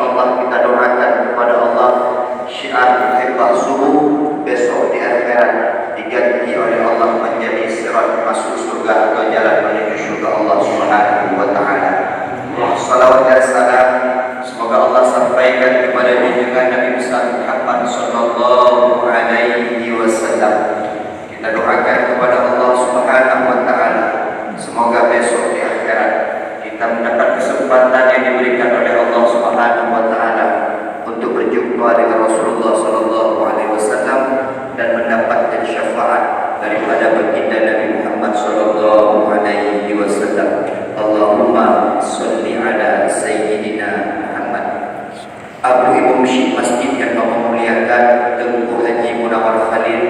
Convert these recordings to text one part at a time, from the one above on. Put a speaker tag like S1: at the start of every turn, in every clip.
S1: insyaallah kita doakan kepada Allah syiar hebat subuh besok di akhirat diganti oleh Allah menjadi sirat masuk surga atau jalan menuju surga Allah Subhanahu wa taala. Salawat dan salam semoga Allah sampaikan kepada junjungan Nabi besar Muhammad sallallahu alaihi wasallam. Kita doakan kepada Allah Subhanahu wa taala semoga besok di akhirat kita mendapat kesempatan yang diberikan oleh Allah Subhanahu wa taala untuk berjumpa dengan Rasulullah sallallahu alaihi wasallam dan mendapatkan syafaat daripada baginda Nabi Muhammad sallallahu alaihi wasallam. Allahumma shalli ala sayyidina Muhammad. Abu Ibu Syekh Masjid yang memuliakan Tengku Haji Munawar Khalil,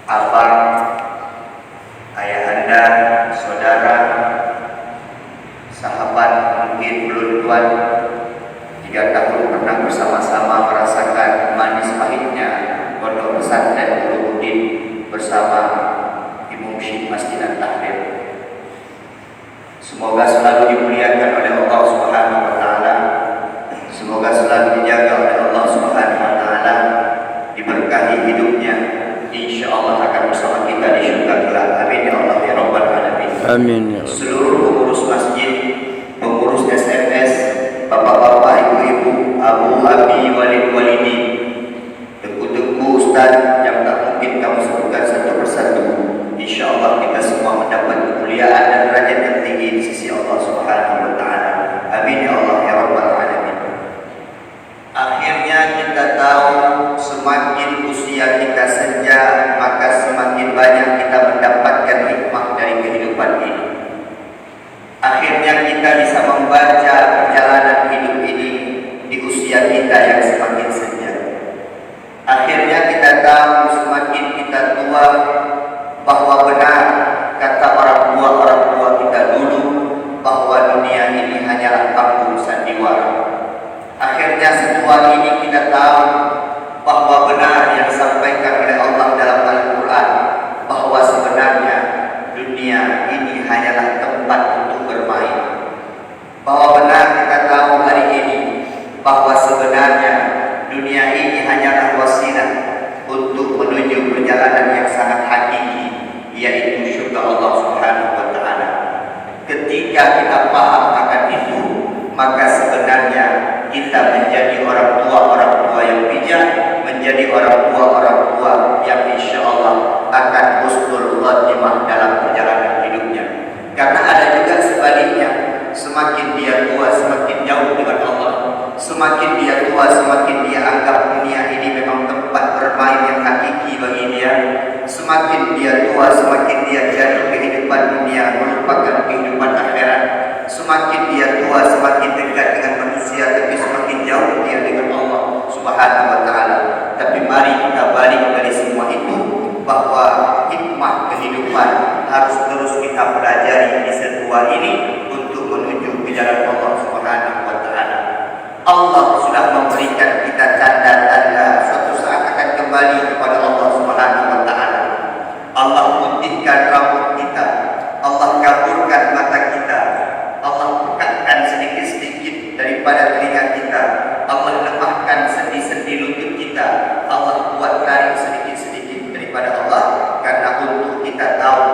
S1: abang, ayahanda, saudara, sahabat, mungkin belum tuan 3 tahun pernah bersama-sama merasakan manis pahitnya pondok pesantren Ulumuddin bersama Ibu Syekh Masjid At-Tahrir. Semoga selalu dimuliakan oleh Allah Subhanahu wa taala. Semoga selalu dijaga oleh Allah Subhanahu wa taala, diberkahi hidupnya. Insyaallah akan bersama kita di surga kelak. Amin ya Allah ya rabbal alamin. Amin ya Allah. Seluruh pengurus masjid, pengurus SMS, bapak-bapak, ibu-ibu, abu, abi, walid-walidi, teku-teku ustaz yang tak mungkin kamu sebutkan satu persatu. Insyaallah kita semua mendapat kemuliaan dan derajat yang tinggi di sisi Allah Subhanahu wa taala. Amin ya Allah ya rabbal alamin. Akhirnya kita tahu semakin usia kita senja maka semakin banyak kita mendapatkan hikmah dari kehidupan ini. Akhirnya kita bisa membaca perjalanan hidup ini di usia kita yang semakin senja. Akhirnya kita tahu semakin kita tua bahwa benar kata orang tua kita dulu bahwa dunia ini hanyalah kampung sandiwara. Akhirnya setua ini kita tahu bahwa benar yang disampaikan oleh Allah dalam Al-Quran bahwa sebenarnya dunia ini hanyalah tempat untuk bermain. Bahwa benar kita tahu hari ini bahwa sebenarnya dunia ini hanyalah wasilah untuk menuju perjalanan yang sangat hakiki, yaitu surga Allah Subhanahu wa taala. Ketika kita paham akan itu, maka sebenarnya kita menjadi orang tua yang bijak, menjadi orang tua yang insyaallah akan husnul khatimah dalam perjalanan hidupnya. Karena ada juga sebaliknya, semakin dia tua semakin jauh dengan Allah, semakin dia tua semakin dia anggap dunia ini memang tempat bermain yang hakiki bagi dia. Semakin dia tua semakin dia jatuh kehidupan dunia melupakan kehidupan akhirat. Semakin dia tua semakin dekat dengan manusia tapi semakin jauh dia dengan Allah Subhanahu wa taala. Tapi mari kita balik dari semua itu bahwa hikmah kehidupan harus terus kita pelajari di setua ini untuk menuju ke jalan Allah Subhanahu wa taala. Allah sudah memberikan kita tanda-tanda suatu saat akan kembali kepada Allah Subhanahu wa taala. Allah putihkan rambut kita, Allah kaburkan mata kita, Allah pekatkan sedikit-sedikit daripada telinga kita, Allah lemahkan sendi-sendi lutut kita, Allah buat tarik sedikit-sedikit daripada Allah, karena untuk kita tahu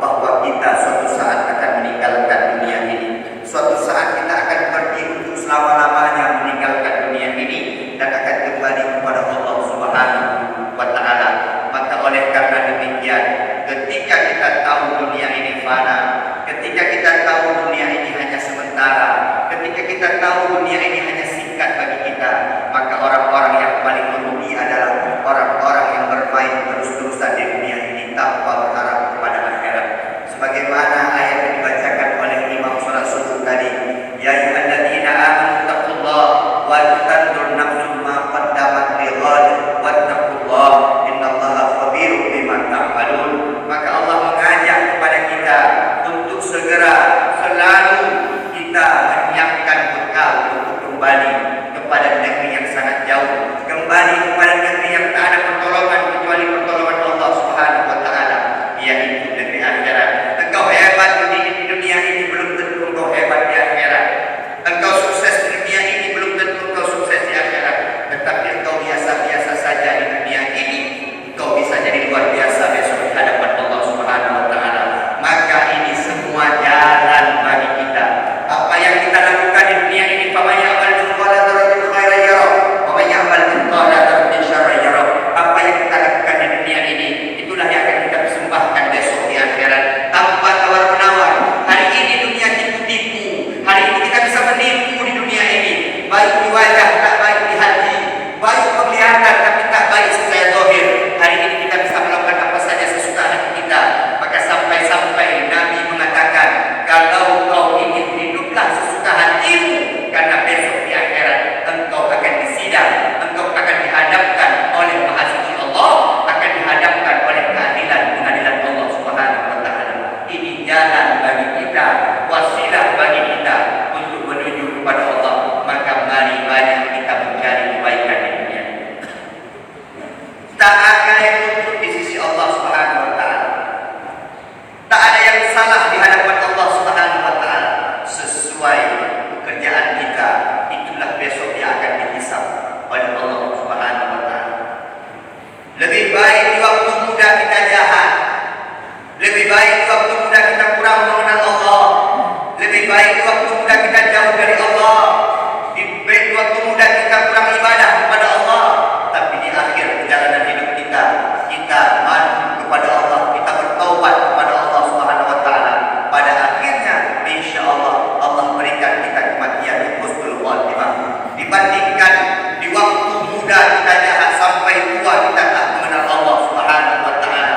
S1: bahwa kita suatu saat akan meninggalkan dunia ini. Suatu saat kita akan pergi untuk selama-lamanya meninggalkan dunia ini dan akan kembali kepada Allah Subhanahu wa taala. Maka oleh karena demikian, ketika kita tahu dunia ini fana, ketika kita tahu dunia ini hanya sementara, ketika kita tahu dunia ini hanya singkat bagi kita, maka orang-orang yang paling merugi adalah orang-orang yang bermain terus-terusan di dunia ini tanpa berharap kepada akhirat. Sebagaimana ayat yang dibacakan oleh Imam Salat Subuh tadi, ya ayyuhalladzina amanu taqullaha wa tanzur nafsum ma qaddamat lighad wattaqullaha innallaha khabirum bima ta'malun. Maka Allah mengajak kepada kita untuk segera selalu kita menyiapkan bekal untuk kembali kepada negeri yang sangat jauh, kembali kepada negeri yang tak ada pertolongan kecuali pertolongan Allah Subhanahu wa taala, yaitu negeri akhirat. Engkau hebat di dunia ini belum tentu engkau hebat di akhirat. Engkau sukses di dunia ini baik di wajah tak baik di hati, baik penglihatan tapi tak baik secara zahir. Hari ini kita bisa melakukan apa saja sesuka hati kita. Maka sampai-sampai Nabi mengatakan, kalau kau ingin hiduplah sesuka hatimu, karena besok di akhirat engkau akan disidang, engkau akan dihadapkan oleh Maha Suci Allah, akan dihadapkan oleh pengadilan Allah Subhanahu wa taala. Ini jalan bagi kita, wasilah bagi kita untuk menuju kepada Allah. Maka mari banyak kita mencari kebaikan di dunia. Tak ada yang luput di sisi Allah Subhanahu wa taala. Tak ada yang salah di hadapan Allah Subhanahu wa taala. Sesuai pekerjaan kita, itulah besok yang akan dihisab oleh Allah Subhanahu wa taala. Lebih baik di waktu muda kita jahat, lebih baik di waktu muda kita kurang mengenal Allah, lebih baik di waktu muda kita jauh dari Allah, di waktu muda kita kurang ibadah kepada Allah, tapi di akhir perjalanan hidup kita, kita maju kepada Allah, kita bertaubat kepada Allah Subhanahu wa taala. Pada akhirnya insyaallah Allah berikan kita kematian yang husnul khatimah. Dibandingkan di waktu muda kita jahat sampai tua kita tak mengenal Allah Subhanahu wa taala.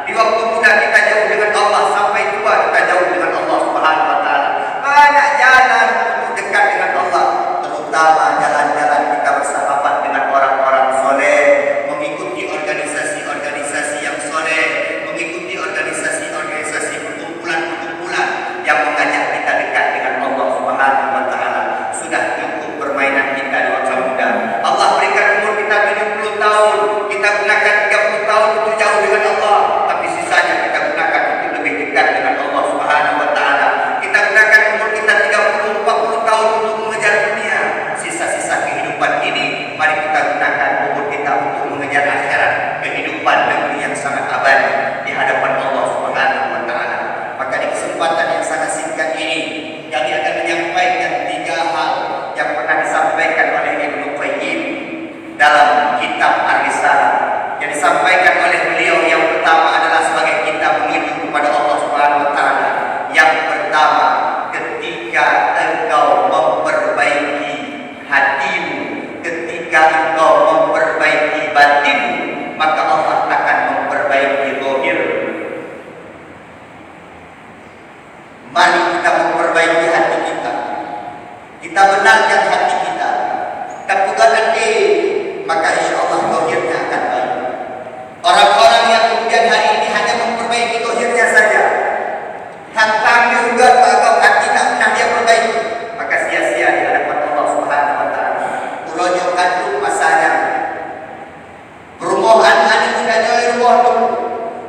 S1: Di waktu muda kita jauh dengan Allah sampai tua kita jauh dengan Allah Subhanahu wa taala. Banyak jalan untuk dekat dengan Allah, terutama jalan-jalan kita bersahabat dengan orang-orang soleh, mengikuti organisasi-organisasi yang soleh, mengikuti organisasi-organisasi perkumpulan-perkumpulan yang mengajak kita dekat dengan Allah Subhanahu wa taala. Sudah cukup permainan kita di waktu muda. Allah berikan umur kita 70 tahun, kita gunakan 30 tahun untuk jauh dengan Allah, tapi sisanya kita gunakan untuk lebih dekat dengan Allah Subhanahu wa taala. Kita gunakan umur kita 30 40 tahun untuk mengejar dunia. Sisa-sisa kehidupan ini mari kita gunakan umur kita untuk mengejar akhirat, kehidupan negeri yang sangat abadi di hadapan Allah Subhanahu wa taala. Maka di kesempatan yang sangat singkat ini kami akan menyampaikan 3 hal yang pernah disampaikan oleh Ibnu Qayyim dalam kitab Ar-Risalah. Yang disampaikan oleh beliau yang pertama adalah sebagai kita menuju kepada Allah Subhanahu wa taala. Yang pertama, ketika engkau memperbaiki hatimu, ketika engkau memperbaiki batinmu, maka Allah akan memperbaiki zahir. Mari kita memperbaiki hati kita. Kita benarkan hati kita. Kita pegang hati, maka insyaAllah zahirnya akan baik. Orang-orang yang kemudian hari ini hanya memperbaiki zahirnya saja, tantangnya juga kalau hati tak pernah dia perbaiki, maka sia-sia di hadapan Allah Subhanahu wa taala. Uronya kandung masanya. Perumahan anu gunanya rumah dulu.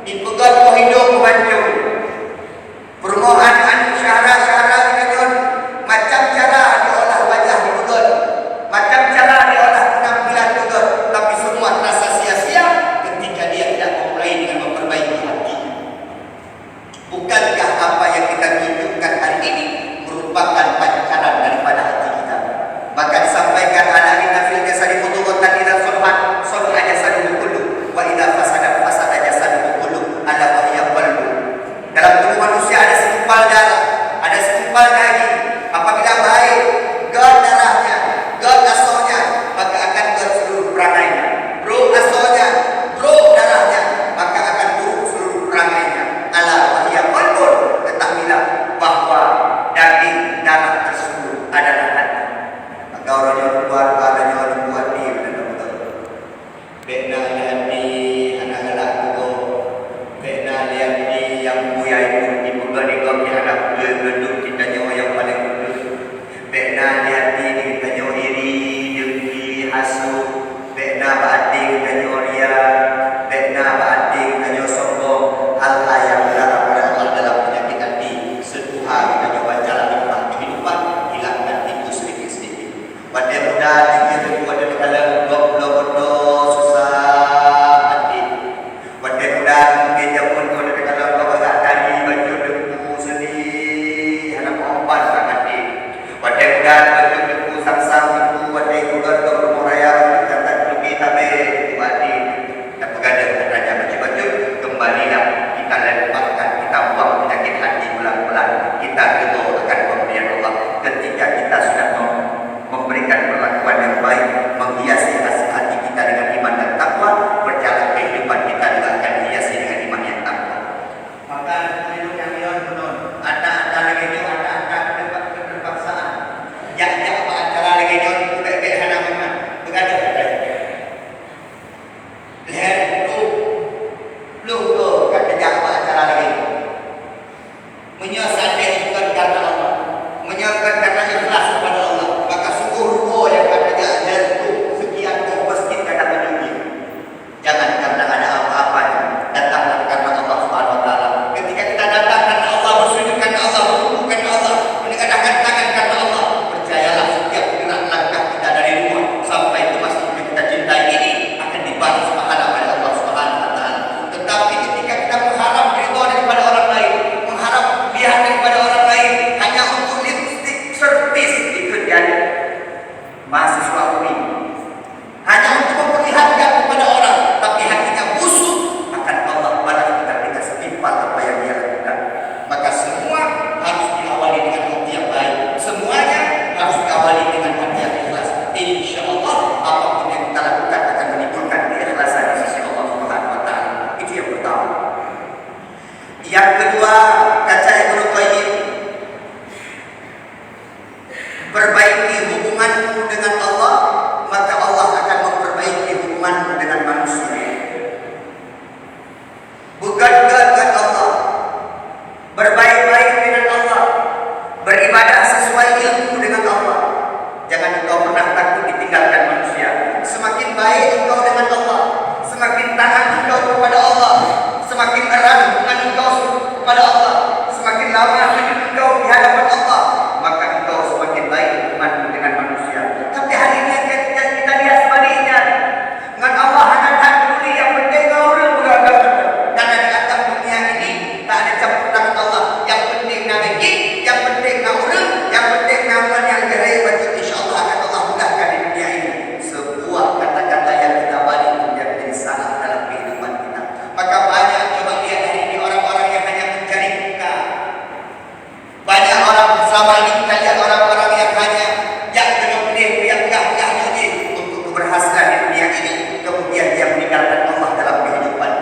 S1: Dipegang ko hidung mancung. Perumahan anu syara-syara dengan macam cara diolah wajah dipegang, macam cara diolah penampilan dipegang, tapi semua terasa sia-sia ketika dia tidak memulai dengan memperbaiki hati. Bukankah apa yang kita tunjukkan hari ini merupakan pancaran daripada hati kita? Maka disampaikan ala inna fil jasadi mudghatan idza salahat salaha jasadul kullu wa idza fasadat fasada jasadul kullu ala wa hiya qalbu. Dalam tubuh manusia ada segumpal darah, ada segumpal daging. Apabila baik, gol darahnya, gol asonya, maka akan gol seluruh perangainya. Buruk asonya, buruk darahnya, maka akan buruk seluruh perangainya. Ala wa hiya qalbu. Ketahuilah bahwa daging darah tersebut adalah hati. Maka orang yang buat adanya orang buat ni benar-benar. Bena lihat ni anak galak tu, bena lihat ni yang buyai pun ibu gani kau ni anak gedung kita nyawa yang paling kudus. Bena lihat ni kita nyawa iri, dengki, hasut. Bena baadi kita nyawa ria, bena baadi kita nyawa sombong. Hal-hal yang dilarang oleh Allah dalam penyakit hati. Setuha kita nyawa jalan depan kehidupan, hilangkan itu sedikit-sedikit. Pada muda dikira pada dalam blok-blok susah hati. Pada muda mungkin pun pada dalam bapak tadi baju debu sedih, anak ompan tak hati. Pada muda baju debu sang-sang debu, pada muda rumah raya kata lebih tabe hati. Dan pegadang katanya baju-baju kembalilah kita lepaskan, kita buang penyakit hati pelan-pelan. Kita ridho akan pemberian Allah ketika kita sudah memberikan baik engkau dengan Allah, semakin taat engkau kepada Allah, semakin erat hubungan engkau kepada Allah, semakin lama hidup engkau di hadapan Allah, maka engkau semakin baik hubungan dengan manusia. Tapi hari ini kita lihat sebaliknya. Dengan Allah hanya tak peduli, yang penting orang beragam. Karena di atas dunia ini tak ada campur tangan Allah. Yang penting nak bagi, yang penting nak orang, yang penting nak amal yang gerai. InsyaAllah akan Allah mudahkan di dunia ini. Sebuah kata-kata yang kita balik menjadi salah dalam kehidupan kita. Maka banyak, coba lihat hari ini orang-orang yang hanya mencari muka. Banyak orang selama ini kita lihat orang-orang yang hanya yang benar-benar yang gah-gah untuk keberhasilan di dunia ini. Kemudian dia meninggalkan Allah dalam kehidupan.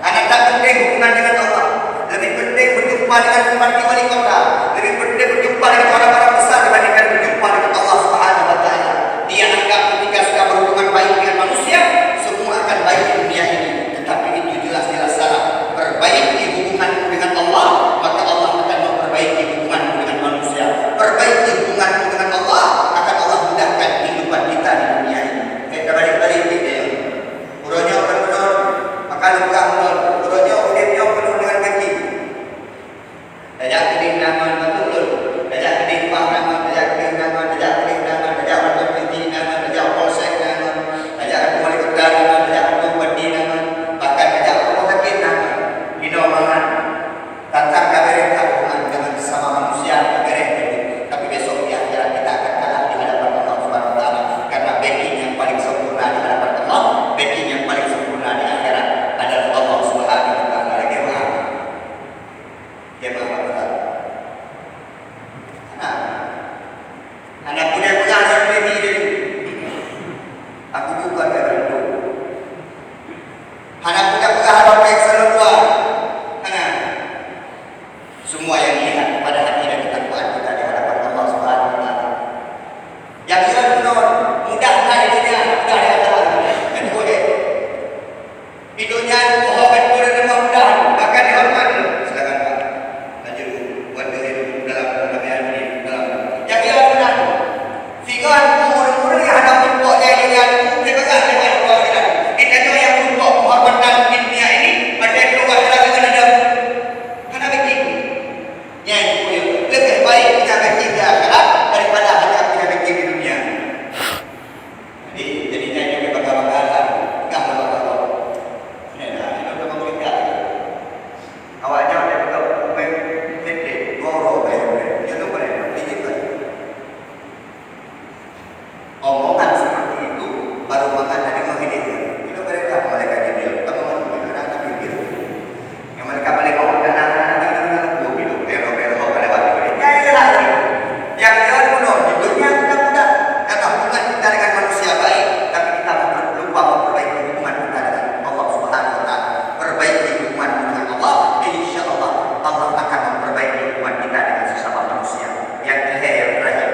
S1: Anak tak penting hubungan dengan Allah. Lebih penting berjumpa dengan bupati wali kota. Lebih penting berjumpa dengan orang-orang besar dibandingkan berjumpa dengan Allah Subhanahu Wa Taala. Dia anggap ketika sudah berhubungan baik dengan manusia, semua akan baik di dunia ini. Tetapi itu jelas-jelas salah. Perbaiki hubunganmu dengan Allah, maka Allah akan memperbaiki hubunganmu dengan manusia. Perbaiki hubunganmu dengan Allah, akan Allah mudahkan kehidupan kita di dunia ini. Kita balik-balik kita. Urutnya benar-benar, maka luka benar. Urutnya udipnya penuh dengan kaki. Dajak keding naman betul. Dajak keding pah naman, dajak keding naman, dajak keding naman, dajak warga putih naman, dajak polsek naman, dajak wali kota naman, dajak bupati naman, bahkan dajak rumah sakit naman. Hino mangan. Tentang kabarnya hubungan dengan sesama manusia kabarnya. Tapi besok di akhirat kita akan kalah di hadapan Allah Subhanahu Wa Taala. Karena backing yang paling sempurna di hadapan Allah, backing yang paling sempurna di akhirat adalah Allah Subhanahu Wa Taala. Dia maha besar. Anak punya pengajar baby dia. Aku bukan orang itu. Anak punya pengajar baik seluruh. Semua yang lihat pada hati dan ketakwaan kita di hadapan Allah Subhanahu Wa Taala. Yang kita benar mudah di dunia, mudah di akhirat. Dan boleh. Di dunia mohon mudah, bahkan dihormat. Silakan Pak. Lanjut buat diri dalam ini dalam. Yang kita benar. Sehingga umur-umur yang ada pokok dari dunia dia pegang dengan akhirat. Kita tahu yang pokok menghormatkan di dunia ini pada keluar akhirat dengan ada. Karena begitu. Yang lebih baik kita bagi di akhirat daripada hanya kita bagi di dunia. Jadi jangan berbangga-banggaan, enggak berbangga. Ini udah memberikan. Awalnya ada beberapa titik, goro, itu boleh digital. Omongan seperti itu baru makan dari menghidupkan. Itu mereka dia. Kamu anak-anak bibir. Yang mereka balik ngomong dan anak-anak hidup bero-bero lewat itu. Yang jalan penuh di dunia kita mudah. Karena hubungan kita dengan manusia baik, tapi kita lupa memperbaiki hubungan kita dengan Allah Subhanahu Wa Taala. Perbaiki hubungan dengan Allah, insya-Allah Allah akan memperbaiki hubungan kita dengan sesama manusia. Yang terakhir.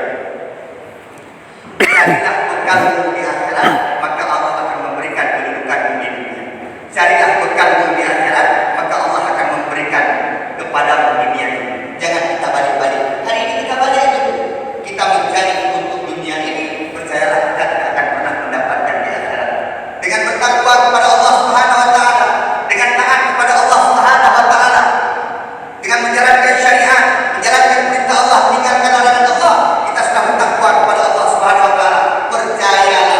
S1: Carilah bekalmu di akhirat, maka Allah akan memberikan kedudukanmu di dunia. Carilah bekalmu di akhirat, maka Allah akan memberikan kepadamu di dunia ini. Jangan kita balik-balik. Hari ini kita balik dulu. Kita mencari untuk dunia ini, percayalah kita tidak akan pernah mendapatkan di akhirat. Dengan bertakwa kepada Allah Subhanahu Wa Taala, dengan taat kepada Allah Subhanahu Wa Taala, dengan menjalankan syariat, menjalankan perintah Allah, meninggalkan larangan Allah, kita sudah bertakwa kepada Allah Subhanahu Wa Taala. Percayalah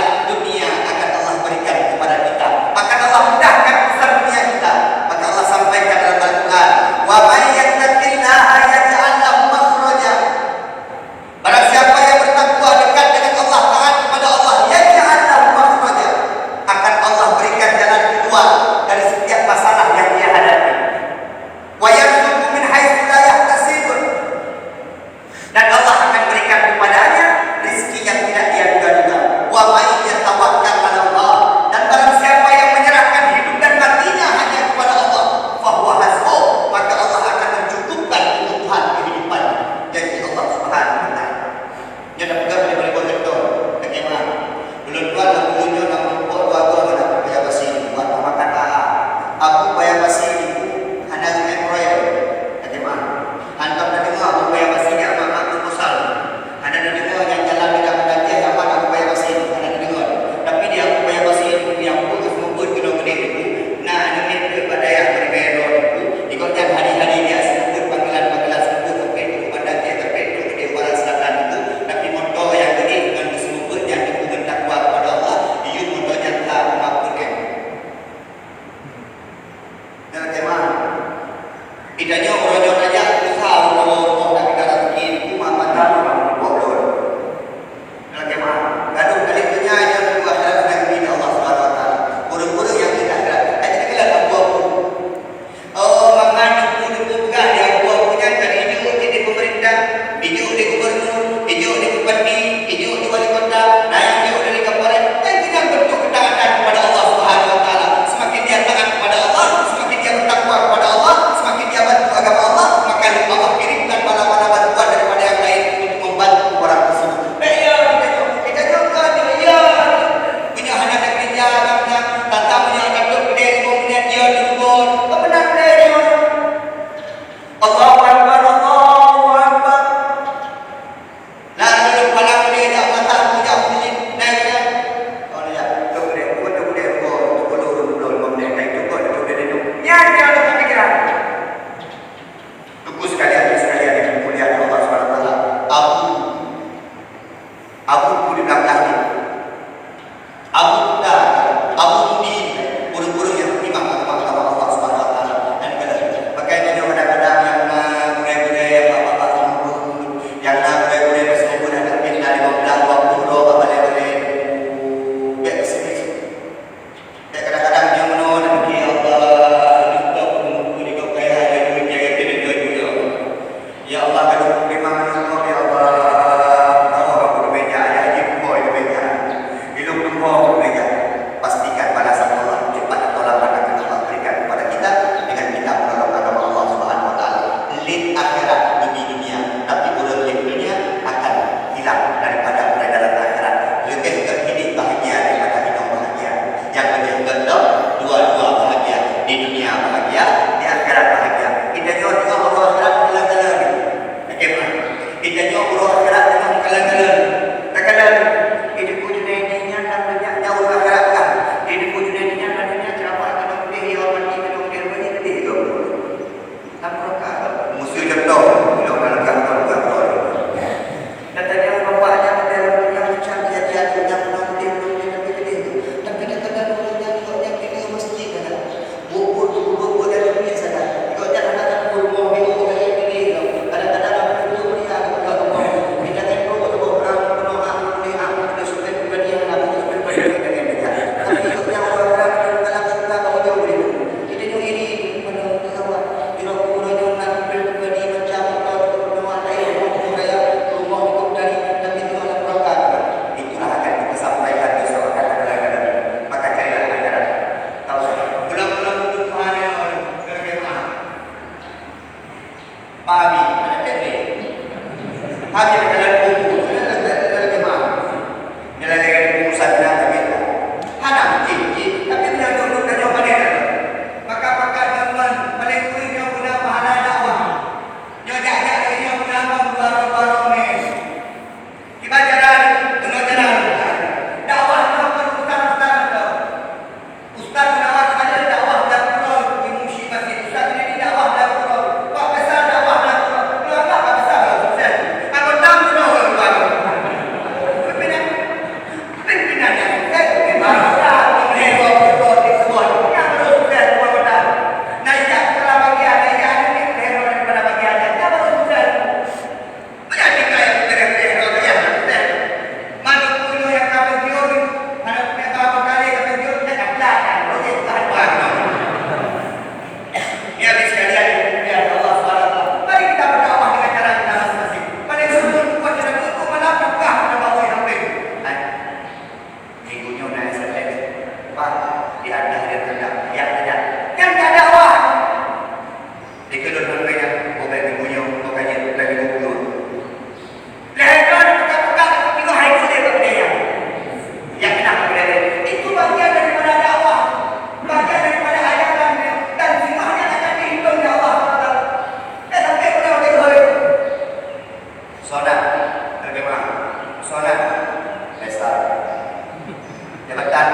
S1: jabatan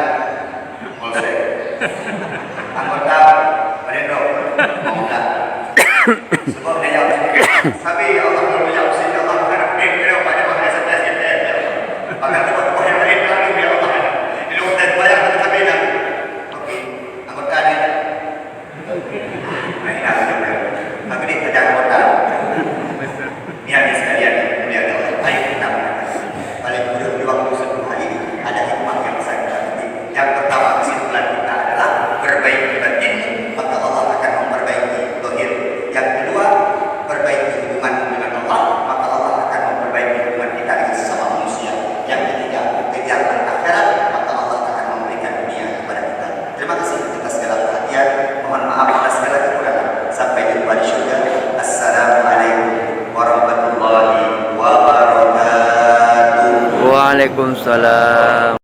S1: polsek, anggota Pleno, Mongda. Sebab dia yang sabi Allah berjauh sini Allah berharap dia pada pada saja kita. Maka buat yang lain lagi dia Allah. Ini udah banyak tapi dah. Okey, anggota ni. Nah, ini ada. Tapi dia ada anggota. Ini ada sekalian mulia Allah. Ayo kita balik dulu di waktu sebelum hari ini ada hikmah yang saya dapat. Yang pertama kesimpulan kita adalah perbaiki batin, maka Allah akan memperbaiki zahir. Yang kedua, perbaiki hubungan dengan Allah, maka Allah akan memperbaiki hubungan kita dengan sesama manusia. Yang ketiga, kegiatan akhirat, maka Allah akan memberikan dunia kepada kita. Terima kasih atas segala perhatian. Mohon maaf atas segala kekurangan. Sampai jumpa di syurga. Assalamualaikum warahmatullahi wabarakatuh.
S2: Waalaikumsalam.